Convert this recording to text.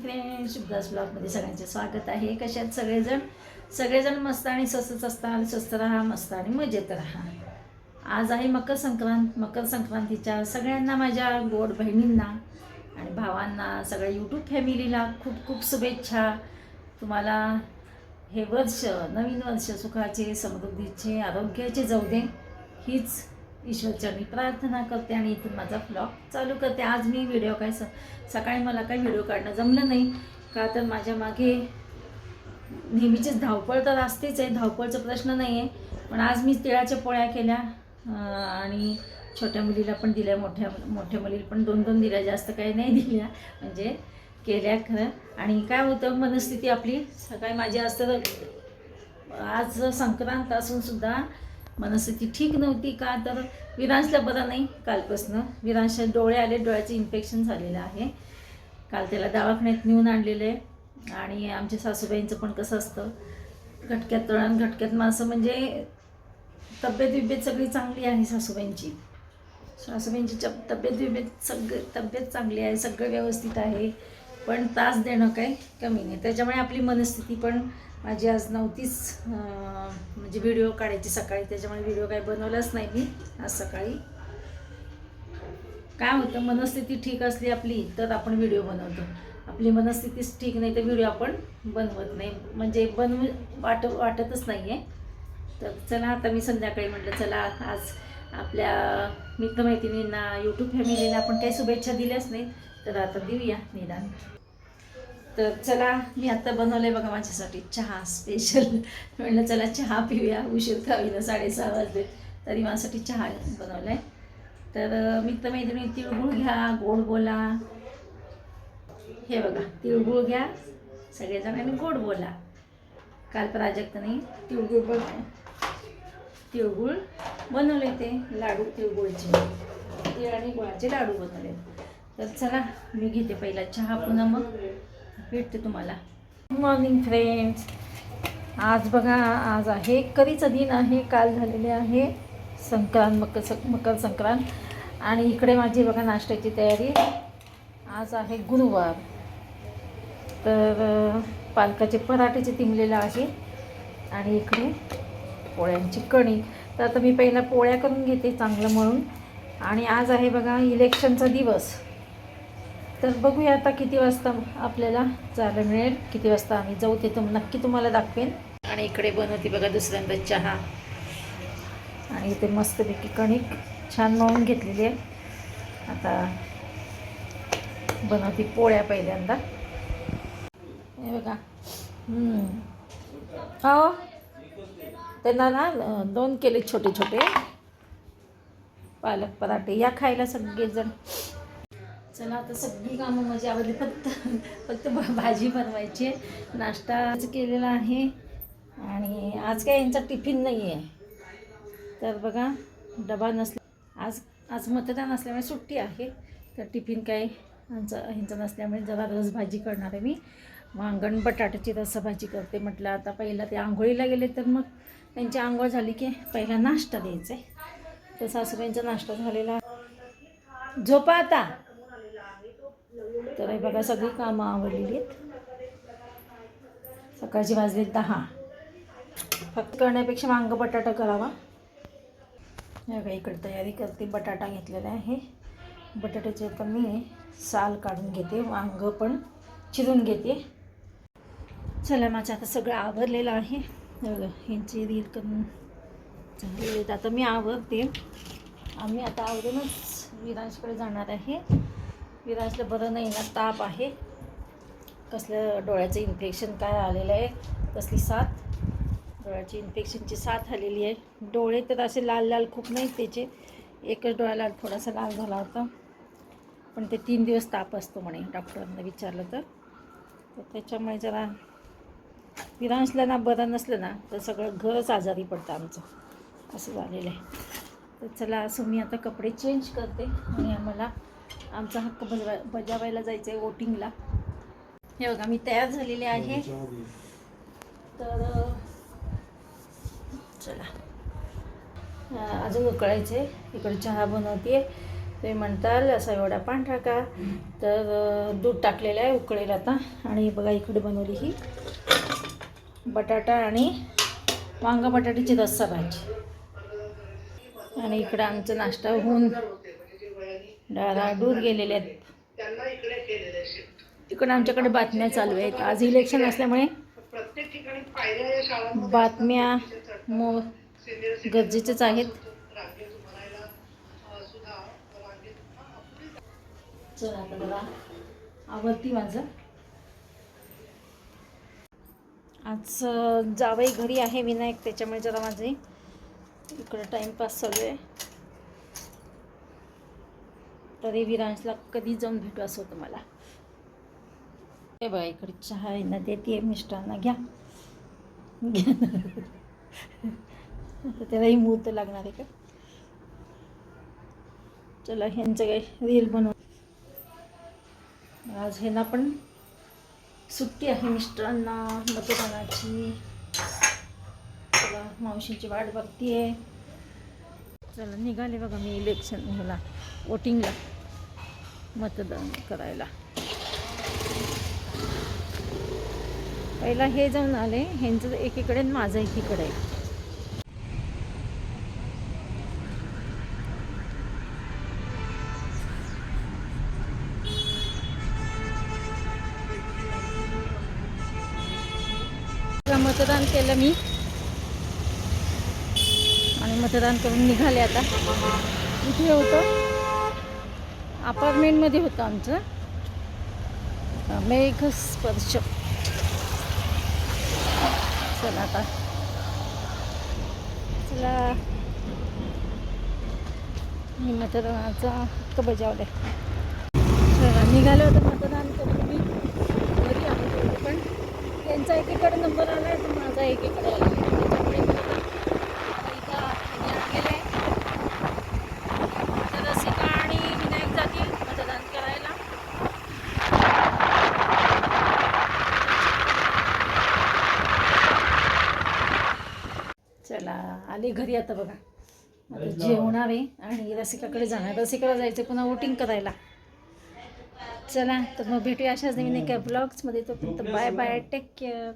Friends, शुभदास ब्लॉगमध्ये सगळ्यांचे स्वागत आहे. कशात सगळेजण मस्त आणि स्वस्तच असतात. स्वस्त राहा, मस्त आणि मजेत राहा. आज आहे मकर संक्रांत. मकर संक्रांतीच्या सगळ्यांना, माझ्या गोड बहिणींना आणि भावांना, सगळ्या यूट्यूब फॅमिलीला खूप खूप शुभेच्छा. तुम्हाला हे वर्ष, नवीन वर्ष सुखाचे, समृद्धीचे, आरोग्याचे जाऊ दे, हीच ईश्वरचरणी प्रार्थना करते आणि इथून माझा ब्लॉग चालू करते. आज मी व्हिडिओ सकाळी मला काही व्हिडिओ काढणं जमलं नाही का, तर माझ्या मागे नेहमीचीच धावपळ तर असतेच आहे, धावपळचा प्रश्न नाही आहे. पण आज मी तिळाच्या पोळ्या केल्या आणि छोट्या मुलीला पण दिल्या, मोठ्या मुलीला पण 2-2 दिल्या, जास्त काही नाही दिल्या, म्हणजे केल्या खरं. आणि काय होतं, मनस्थिती आपली सकाळी माझी असतं, आज संक्रांत असून सुद्धा मनस्थिती ठीक नव्हती का, तर विरांशला बरं नाही कालपासनं. विरांश डोळे आले, डोळ्याचं इन्फेक्शन झालेलं आहे. काल त्याला दवाखान्यात नेऊन आणलेलं आहे. आणि आमच्या सासूबाईंचं पण कसं असतं, घटक्यात माणसं, म्हणजे तब्येत सगळी चांगली आहे सासूबाईंची. तब्येत चांगली आहे, सगळं व्यवस्थित आहे, पण त्रास देणं काही कमी नाही. त्याच्यामुळे आपली मनस्थिती पण माझी आज नव्हतीच, म्हणजे व्हिडिओ काढायची सकाळी, त्याच्यामुळे व्हिडिओ काही बनवलाच नाही मी आज सकाळी. काय होतं, मनस्थिती ठीक असली आपली तर आपण व्हिडिओ बनवतो. आपली मनस्थितीच ठीक नाही तर व्हिडिओ आपण बनवत नाही, म्हणजे वाटतच नाही आहे. तर चला, आता मी संध्याकाळी म्हटलं चला आज आपल्या मित्रमैत्रिणींना, यूट्यूब फॅमिलीला आपण काही शुभेच्छा दिल्याच नाही, तर आता देऊया निदान. तर चला, मी आत्ता बनवलं आहे बघा माझ्यासाठी चहा स्पेशल. म्हटलं चला चहा पिऊया, उशीर खावी ना, 6:30 वाजले तरी माझ्यासाठी चहा बनवला आहे. तर मित्रमैत्रिणी, तिळगुळ घ्या, गोड बोला. हे बघा, तिळगुळ घ्या सगळेजण आणि गोड बोला. काल प्राजक्ताने तिळगुळ बनवले, ते लाडू, तिळ आणि गुळाचे लाडू बनवले. तर चला, मी घेते पहिला चहा, पुन्हा मग भेटते तुम्हाला. Good morning friends. आज बघा, आज आहे करीचा दिन आहे. काल झालेले आहे मकर संक्रांत. आणि इकडे माझी बघा नाश्त्याची तयारी. आज आहे गुरुवार, तर पालकाचे पराठे तिंबलेलं आहे आणि इकडे पोळ्यांची कणिक. तर आता मी पहिला पोळ्या करून घेते चांगलं म्हणून. आणि आज आहे बघा इलेक्शनचा दिवस, तर बघूया आता किती वाजता आपल्याला जायला मिळेल, किती वाजता आम्ही जाऊ ते नक्की तुम्हाला दाखवेन. आणि इकडे बनवते बघा दुसऱ्यांदा चहा, आणि इथे मस्तपैकी कणिक छान मळून घेतलेली आहे. आता बनवते पोळ्या पहिल्यांदा. हे बघा, हो, त्यांना ना 2 केले छोटे छोटे पालक पराठे, या खायला सगळेजण. चला, आता सगळी कामं माझी आवडली, फक्त भाजी बनवायची आहे. नाश्ता केलेला आहे आणि आज काय यांचा टिफिन नाही आहे, तर बघा डबा आज मतदान असल्यामुळे सुट्टी आहे, तर टिफिन काय ह्यांचा नसल्यामुळे जरा रसभाजी करणार आहे मी. वांगण बटाट्याची रसभाजी करते. म्हटलं आता पहिला ते आंघोळीला गेले, तर मग त्यांची आंघोळ झाली की पहिला नाश्ता द्यायचा आहे. तर सासूबाईंचा नाश्ता झालेला, झोपा आता. तर हे बघा, सगळी कामं आवडलेली आहेत. सकाळची वाजले 10. फक्त करण्यापेक्षा वांग बटाटा करावा. हे बघा, इकडे तयारी करते. बटाटा घेतलेला आहे, बटाट्याचे पण मी साल काढून घेते, वांग पण चिरून घेते. चला, माझं आता सगळं आवरलेलं आहे. ह्यांची रील करून झालेली. आता मी आवरते. आम्ही आता आवरूनच विरांशकडे जाणार आहे. विरांशला बरं नाही ना, ताप आहे, कसलं डोळ्याचं इन्फेक्शन काय आलेलं आहे, कसली साथ, डोळ्याची इन्फेक्शनची साथ आलेली आहे. डोळे तर असे लाल खूप नाहीत त्याचे, एकच डोळ्याला थोडासा लाल झाला होता, पण ते 3 दिवस ताप असतो म्हणे, डॉक्टरांना विचारलं तर त्याच्यामुळे जरा विरांशला ना बरं नसलं ना तर सगळं घरच आजारी पडतं आमचं, असं झालेलं आहे. तर चला, असं मी आता कपडे चेंज करते आणि आम्हाला आमचा हक्क बजावायला जायचं आहे वोटिंगला. हे बघा, मी तयार झालेले आहे. तर चला, अजून उकळायचे. इकडे चहा बनवते ते म्हणताल असा एवढा पांढरा का, तर दूध टाकलेलं आहे उकळेल आता. आणि बघा इकडे बनवली ही बटाटा आणि वांगा बटाट्याची रस्सा भाजी. आणि इकडं आमचा नाश्ता होऊन दूर गेलेले आहेत. इकडं आमच्याकडे बातम्या चालू आहेत. आज इलेक्शन असल्यामुळे बातम्या गरजेच्याच आहेत. चला आता बघा आवडती माझं. आज जावई घरी आहे विनायक, त्याच्यामुळे जरा माझे इकडं टाईमपास चालू आहे. तरी विरांशला कधी जाऊन भेटू असं होतं मला. हे बघा इकडे चहा आहे ना, देते मिस्टरांना, घ्या आता त्यालाही मुहूर्त लागणार आहे का. चला ह्यांचं काही रील बनव. आज ह्यांना पण सुट्टी आहे मिस्टरांना मतदानाची. चला मावशींची वाट बघती आहे. चला निघाले बघा मी इलेक्शन ह्याला वोटिंगला मतदान करायला. पहिला हे जाऊन आले, ह्यांचं एकीकडे आणि माझं एकीकडे आहे. मतदान केलं मी आणि मतदान करून निघाले आता. इथे होतं अपार्टमेंटमध्ये होतं आमचं मेघस्पर्श. चला आता चला मी मतदानाचा हक्क बजावला. चला निघाले होतं मतदान करून मी घरी आलो. पण त्यांचा एकीकडे नंबर आला आहे तर माझा एकीकडे आला. त्याच्यामुळे आता इथं रसिका आणि विनायक जातील मतदान करायला. चला आले घरी आता बघा. आता जेवणार आहे आणि रसिकाकडे जाणार. रसिकाला जायचं पुन्हा वोटिंग करायला. चला तर मग भेटूया अशाच नवीन एका ब्लॉग्समध्ये. तोपर्यंत बाय बाय, टेक केअर.